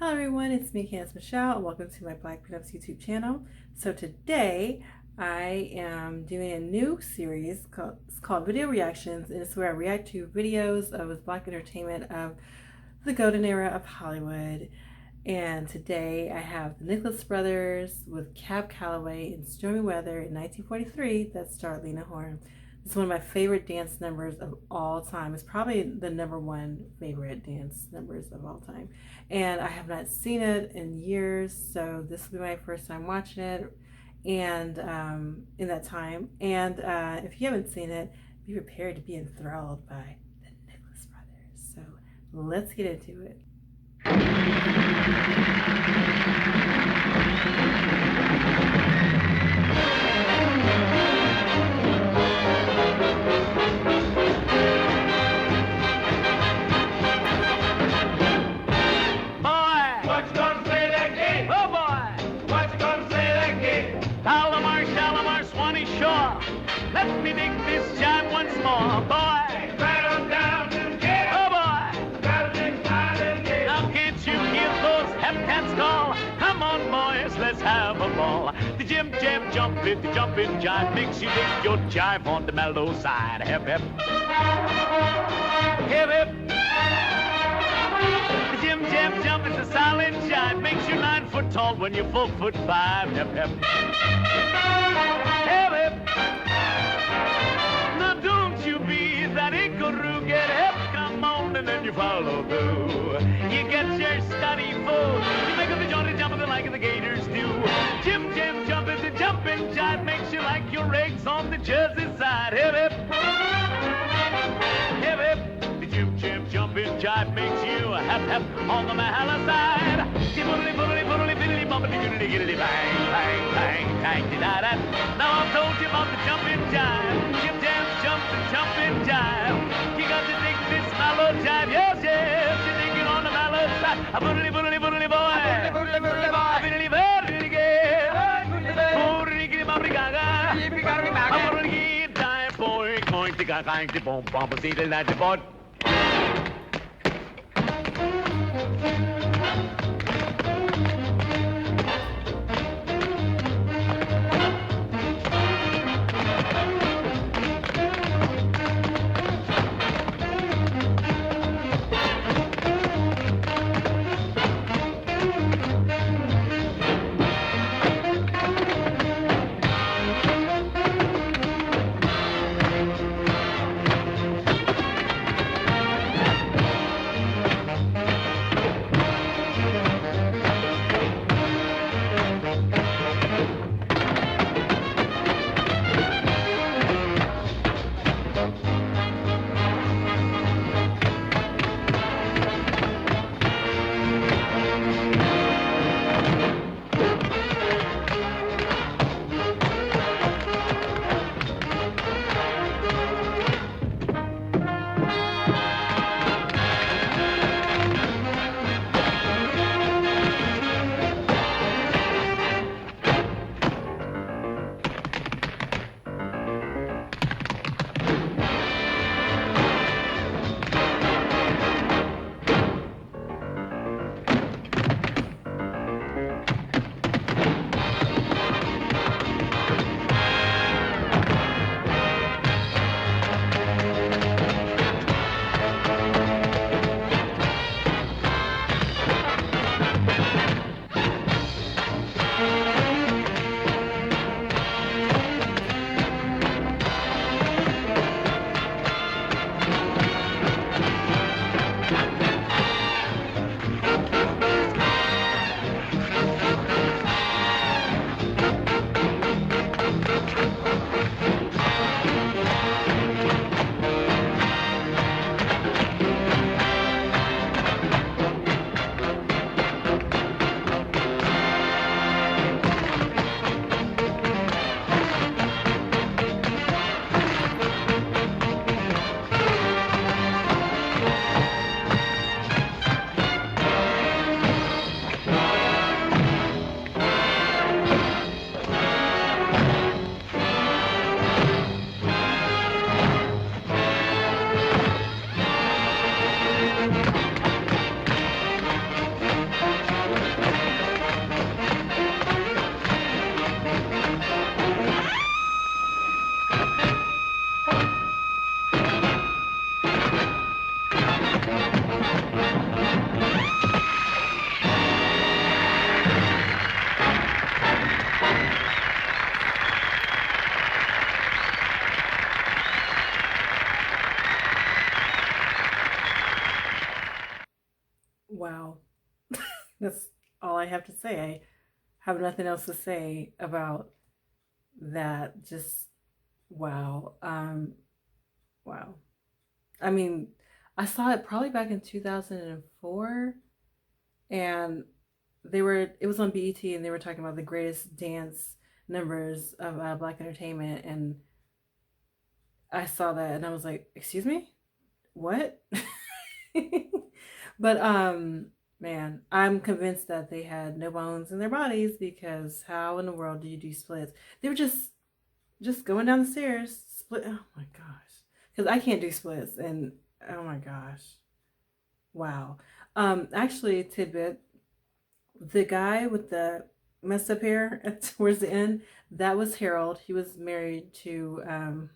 Hello everyone, it's me, Candace Michelle, and welcome to my Black Pinups YouTube channel. So today I am doing a new series called Video Reactions, and it's where I react to videos of Black entertainment of the golden era of Hollywood. And today I have the Nicholas Brothers with Cab Calloway and Stormy Weather in 1943 that starred Lena Horne. It's one of my favorite dance numbers of all time. It's probably the #1 favorite dance numbers of all time. And I have not seen it in years, so this will be my first time watching it and in that time. And if you haven't seen it, be prepared to be enthralled by the Nicholas Brothers. So let's get into it. Let me dig this jive once more, boy. Right on down to get it. Oh, boy. Gotta dig hard and get it. Now can't you hear those hep cats call? Come on, boys, let's have a ball. The jim jam jump it, the jumping jive makes you dig your jive on the mellow side. Hep hep. Hip hip. The jim jam jump is a silent jive, makes you 9 foot tall when you're 4'5". Hep hep. Hip hip. Get hip, come on, and then you follow through. You get your study full. You make up the jaunty jump like the gators do. Jim jam jump is a jumping jive, makes you like your eggs on the Jersey side. Hip hip, hip hip. The jim jam jumping jive makes you hep hep on the Mahala side. Boodly boodly boodly biddly bumpity goodly giddly bang bang bang bang da da. Now I've told you about the jumping jive. Jim jam jump the jumping jive. You got to dig this mellow jive, yes, yes. You dig it on the mellow side. A boodly boodly boodly boy. A boodly boodly boy. A biddly biddly gay. Boodly giddly bumpity gaga. Yippee gaga gaga. A boodly giddly jive boy. Going to gaga gaga boom bum see the lad boy. That's all I have to say. I have nothing else to say about that. Just wow. Wow. I mean, I saw it probably back in 2004, and it was on BET, and they were talking about the greatest dance numbers of Black entertainment, and I saw that and I was like, excuse me, what? But man, I'm convinced that they had no bones in their bodies, because how in the world do you do splits? They were just going down the stairs, split. Oh my gosh, because I can't do splits, and oh my gosh, wow. Actually, tidbit: the guy with the messed up hair towards the end, that was Harold. He was married to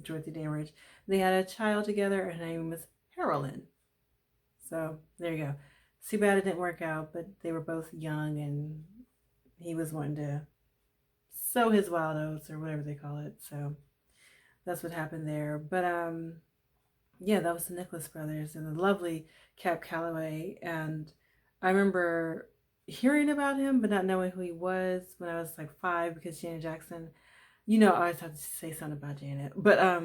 Dorothy Dandridge. They had a child together. Her name was Carolyn. So there you go. Too bad it didn't work out, but they were both young, and he was wanting to sow his wild oats, or whatever they call it. So that's what happened there. But yeah, that was the Nicholas brothers and the lovely Cab Calloway. And I remember hearing about him, but not knowing who he was when I was like 5, because Janet Jackson, I always have to say something about Janet. But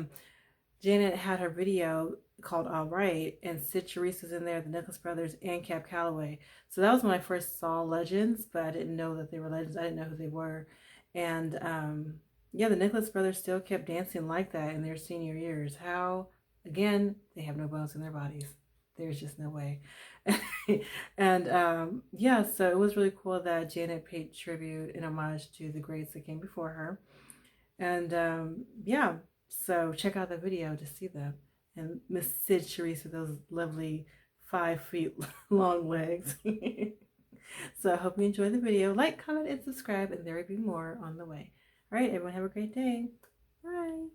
Janet had her video called All Right, and Sid Charisse was in there, the Nicholas brothers, and Cab Calloway. So that was when I first saw Legends, but I didn't know that they were legends. I didn't know who they were. And yeah, the Nicholas brothers still kept dancing like that in their senior years. How? Again, they have no bones in their bodies. There's just no way. And yeah, so it was really cool that Janet paid tribute and homage to the greats that came before her. And yeah, so check out the video to see them. And Miss Sid Charisse with those lovely 5 feet long legs. So I hope you enjoy the video. Like, comment, and subscribe, and there will be more on the way. All right, everyone have a great day. Bye.